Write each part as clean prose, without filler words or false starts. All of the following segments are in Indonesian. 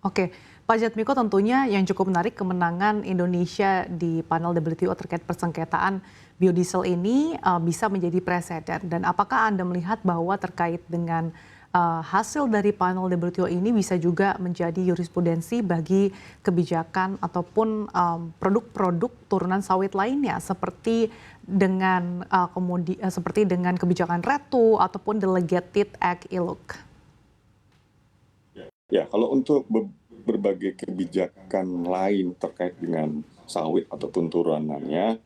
Oke, Pak Jatmiko, tentunya yang cukup menarik kemenangan Indonesia di panel WTO terkait persengketaan biodiesel ini bisa menjadi presiden. Dan apakah Anda melihat bahwa terkait dengan hasil dari panel WTO ini bisa juga menjadi jurisprudensi bagi kebijakan ataupun produk-produk turunan sawit lainnya seperti dengan seperti dengan kebijakan RETU ataupun Delegated Act ILUC? Ya, kalau untuk berbagai kebijakan lain terkait dengan sawit ataupun turunannya,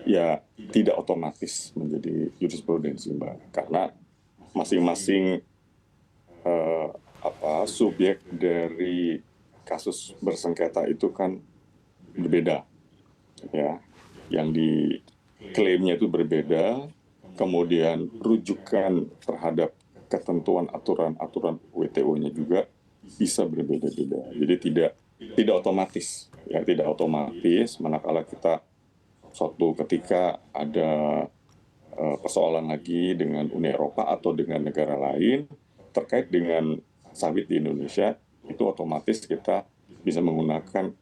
ya tidak otomatis menjadi jurisprudensi, Mbak. Karena masing-masing subjek dari kasus bersengketa itu kan berbeda, ya. Yang diklaimnya itu berbeda, kemudian rujukan terhadap ketentuan aturan-aturan WTO-nya juga bisa berbeda-beda. Jadi tidak otomatis, ya tidak otomatis. Manakala kita suatu ketika ada persoalan lagi dengan Uni Eropa atau dengan negara lain terkait dengan sawit di Indonesia, itu otomatis kita bisa menggunakan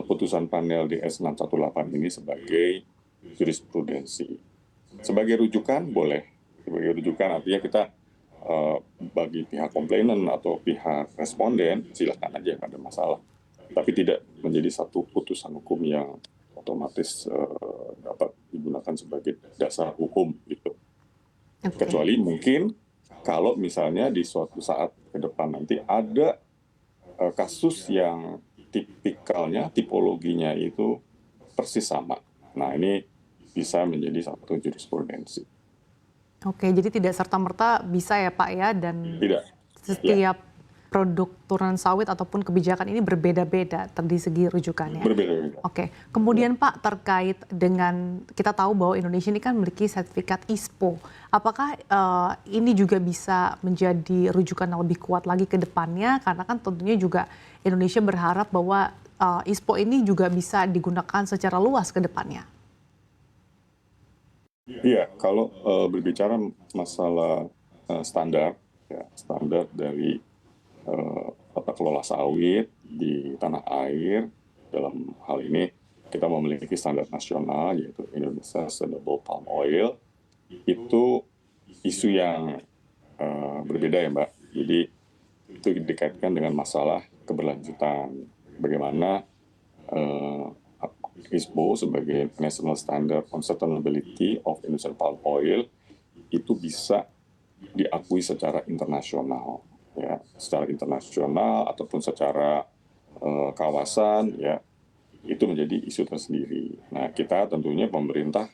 putusan panel DS 618 ini sebagai jurisprudensi. Sebagai rujukan boleh, sebagai rujukan artinya kita bagi pihak komplainan atau pihak responden silakan aja, nggak ada masalah. Tapi tidak menjadi satu putusan hukum yang otomatis dapat digunakan sebagai dasar hukum gitu. Kecuali mungkin kalau misalnya di suatu saat ke depan nanti ada kasus yang tipikalnya, tipologinya itu persis sama. Nah, ini bisa menjadi satu jurisprudensi. Oke, jadi tidak serta-merta bisa ya Pak ya, dan Tidak. setiap produk turunan sawit ataupun kebijakan ini berbeda-beda dari segi rujukannya. Berbeda-beda. Oke, kemudian Pak, terkait dengan kita tahu bahwa Indonesia ini kan memiliki sertifikat ISPO. Apakah ini juga bisa menjadi rujukan yang lebih kuat lagi ke depannya? Karena kan tentunya juga Indonesia berharap bahwa ISPO ini juga bisa digunakan secara luas ke depannya. Iya, kalau berbicara masalah standar, ya, standar dari tata kelola sawit di tanah air, dalam hal ini kita memiliki standar nasional yaitu Indonesia Sustainable Palm Oil. Itu isu yang berbeda ya Mbak. Jadi itu dikaitkan dengan masalah keberlanjutan. Bagaimana ISPO sebagai National Standard on Sustainability of Indonesian Palm Oil itu bisa diakui secara internasional, ya, secara internasional ataupun secara kawasan, ya, itu menjadi isu tersendiri. Nah, kita tentunya pemerintah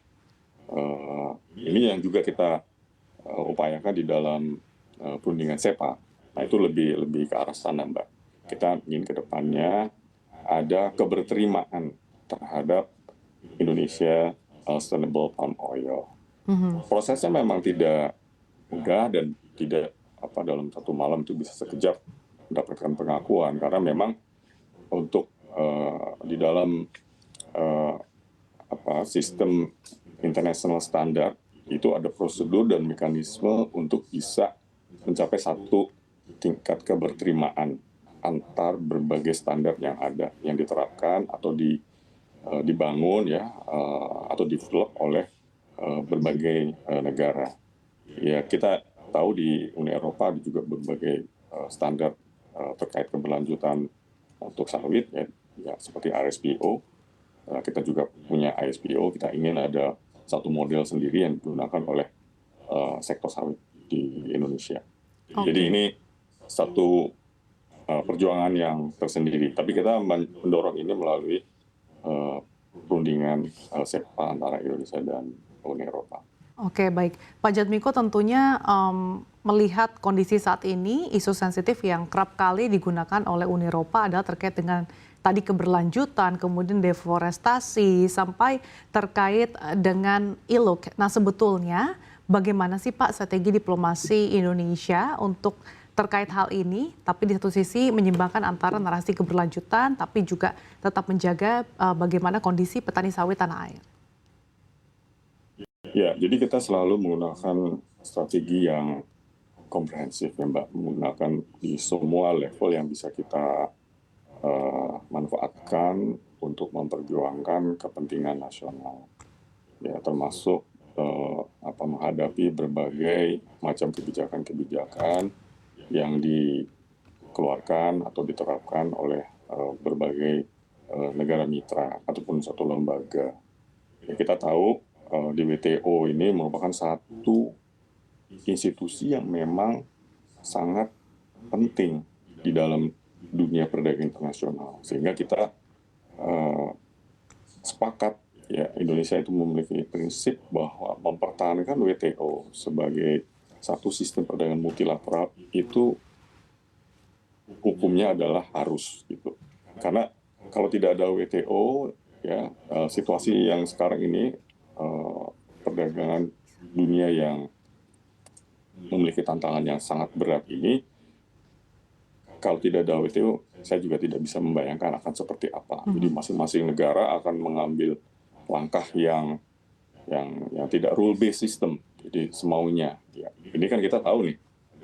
ini yang juga kita upayakan di dalam perundingan SEPA. Nah, itu lebih ke arah sana, Mbak. Kita ingin ke depannya ada keberterimaan terhadap Indonesia Sustainable Palm Oil. Prosesnya memang tidak mudah dan tidak dalam satu malam itu bisa sekejap mendapatkan pengakuan, karena memang untuk di dalam sistem international standard itu ada prosedur dan mekanisme untuk bisa mencapai satu tingkat keberterimaan antar berbagai standar yang ada, yang diterapkan atau dibangun, ya, atau develop oleh berbagai negara. Ya, kita tahu di Uni Eropa ada juga berbagai standar terkait keberlanjutan untuk sawit, ya seperti RSPO. Kita juga punya ISPO. Kita ingin ada satu model sendiri yang digunakan oleh sektor sawit di Indonesia. Jadi ini satu perjuangan yang tersendiri. Tapi kita mendorong ini melalui perundingan SEPA antara Indonesia dan Uni Eropa. Oke, baik. Pak Jatmiko, tentunya melihat kondisi saat ini, isu sensitif yang kerap kali digunakan oleh Uni Eropa adalah terkait dengan tadi keberlanjutan, kemudian deforestasi, sampai terkait dengan ILUC. Nah, sebetulnya bagaimana sih Pak strategi diplomasi Indonesia untuk terkait hal ini, tapi di satu sisi menyeimbangkan antara narasi keberlanjutan, tapi juga tetap menjaga bagaimana kondisi petani sawit tanah air? Ya, jadi kita selalu menggunakan strategi yang komprehensif ya Mbak, menggunakan di semua level yang bisa kita manfaatkan untuk memperjuangkan kepentingan nasional, ya termasuk menghadapi berbagai macam kebijakan-kebijakan yang dikeluarkan atau diterapkan oleh berbagai negara mitra ataupun satu lembaga. Ya, kita tahu di WTO ini merupakan satu institusi yang memang sangat penting di dalam dunia perdagangan internasional, sehingga kita sepakat ya Indonesia itu memiliki prinsip bahwa mempertahankan WTO sebagai satu sistem perdagangan multilateral itu hukumnya adalah harus gitu. Karena kalau tidak ada WTO ya situasi yang sekarang ini perdagangan dunia yang memiliki tantangan yang sangat berat ini, kalau tidak ada WTO, saya juga tidak bisa membayangkan akan seperti apa. Jadi masing-masing negara akan mengambil langkah yang tidak rule based system, jadi semaunya. Ya. Ini kan kita tahu nih,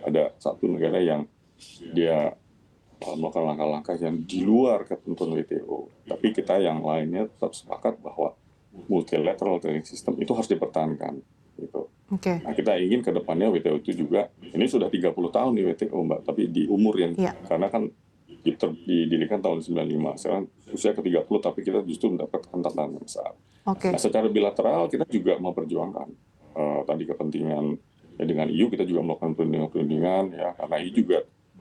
ada satu negara yang dia melakukan langkah-langkah yang di luar ketentuan WTO. Tapi kita yang lainnya tetap sepakat bahwa multilateral trading system itu harus dipertahankan. Gitu. Okay. Nah, kita ingin ke depannya WTO itu juga, ini sudah 30 tahun di WTO, Mbak, tapi di umur yang, karena kan didirikan tahun 95, sekarang usia ke-30, tapi kita justru mendapatkan tantangan yang besar. Okay. Nah, secara bilateral kita juga memperjuangkan tadi kepentingan ya, dengan EU kita juga melakukan perundingan-perundingan ya, karena EU juga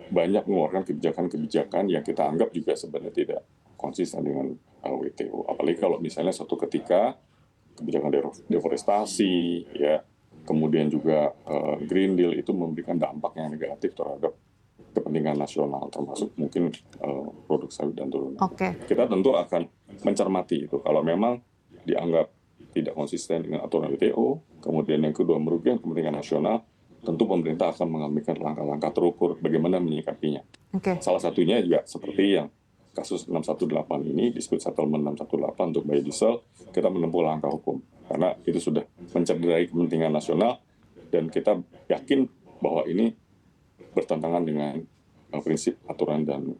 banyak mengeluarkan kebijakan-kebijakan yang kita anggap juga sebenarnya tidak konsisten dengan WTO. Apalagi kalau misalnya suatu ketika kebijakan deforestasi, ya, kemudian juga Green Deal itu memberikan dampak yang negatif terhadap kepentingan nasional, termasuk mungkin produk sawit dan turunan. Okay. Kita tentu akan mencermati itu. Kalau memang dianggap tidak konsisten dengan aturan WTO, kemudian yang kedua merugikan kepentingan nasional, tentu pemerintah akan mengambil langkah-langkah terukur bagaimana menyikapinya. Okay. Salah satunya juga seperti yang kasus 618 ini, dispute settlement 618 untuk biodiesel, kita menempuh langkah hukum. Karena itu sudah mencederai kepentingan nasional, dan kita yakin bahwa ini bertentangan dengan prinsip, aturan, dan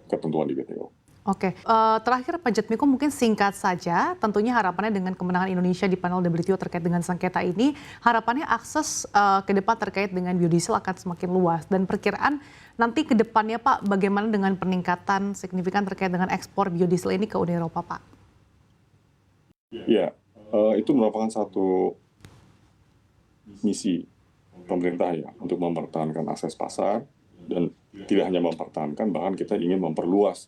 ketentuan di WTO. Oke, terakhir Pak Jatmiko mungkin singkat saja, tentunya harapannya dengan kemenangan Indonesia di panel WTO terkait dengan sengketa ini, harapannya akses ke depan terkait dengan biodiesel akan semakin luas. Dan perkiraan nanti ke depannya Pak, bagaimana dengan peningkatan signifikan terkait dengan ekspor biodiesel ini ke Uni Eropa Pak? Ya, itu merupakan satu misi pemerintah ya, untuk mempertahankan akses pasar, dan tidak hanya mempertahankan, bahkan kita ingin memperluas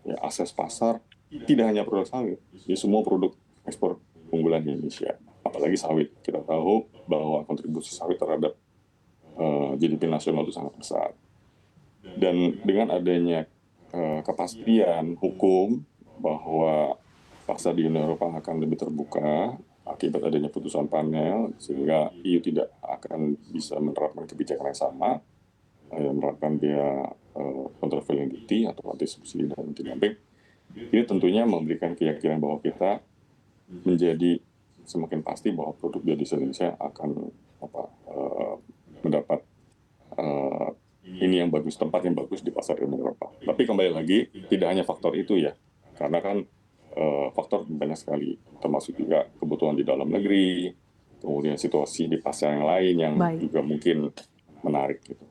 ya, akses pasar, tidak hanya produk sawit, ya, semua produk ekspor unggulan di Indonesia, apalagi sawit. Kita tahu bahwa kontribusi sawit terhadap GDP nasional itu sangat besar. Dan dengan adanya kepastian hukum bahwa pasar di Uni Eropa akan lebih terbuka akibat adanya putusan panel, sehingga EU tidak akan bisa menerapkan kebijakan yang sama, menerapkan biaya countervailing duty atau anti subsidi dan anti dumping. Ini tentunya memberikan keyakinan bahwa kita menjadi semakin pasti bahwa produk biodiesel Indonesia akan mendapat ini yang bagus, tempat yang bagus di pasar Uni Eropa. Tapi kembali lagi, tidak hanya faktor itu ya, karena kan faktor banyak sekali, termasuk juga kebutuhan di dalam negeri, kemudian situasi di pasar yang lain yang juga mungkin menarik gitu.